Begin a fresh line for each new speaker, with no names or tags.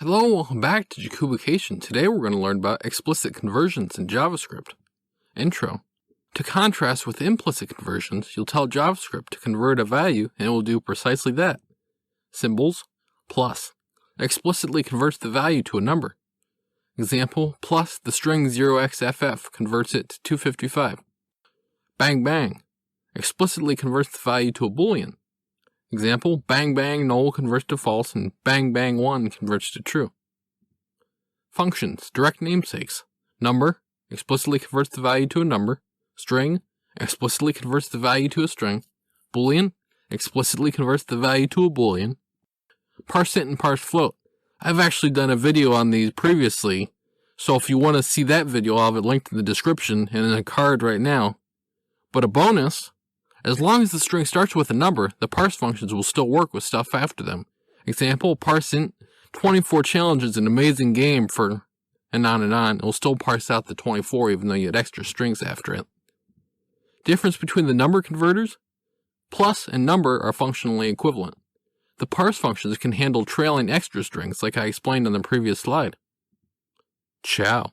Hello and welcome back to Jakubication. Today we're going to learn about explicit conversions in JavaScript. Intro. To contrast with implicit conversions, you'll tell JavaScript to convert a value and it will do precisely that. Symbols, plus, explicitly converts the value to a number. Example, plus the string 0xff converts it to 255. Bang bang, explicitly converts the value to a boolean. Example, bang bang null converts to false and bang bang 1 converts to true. Functions, direct namesakes. Number, explicitly converts the value to a number. String, explicitly converts the value to a string. Boolean, explicitly converts the value to a boolean. ParseInt and parseFloat. I've actually done a video on these previously, so if you want to see that video, I'll have it linked in the description and in a card right now. But a bonus, as long as the string starts with a number, the parse functions will still work with stuff after them. Example, parseInt, 24 challenges an amazing game for, and on and on. It will still parse out the 24 even though you had extra strings after it. Difference between the number converters, plus and number are functionally equivalent. The parse functions can handle trailing extra strings like I explained on the previous slide. Ciao.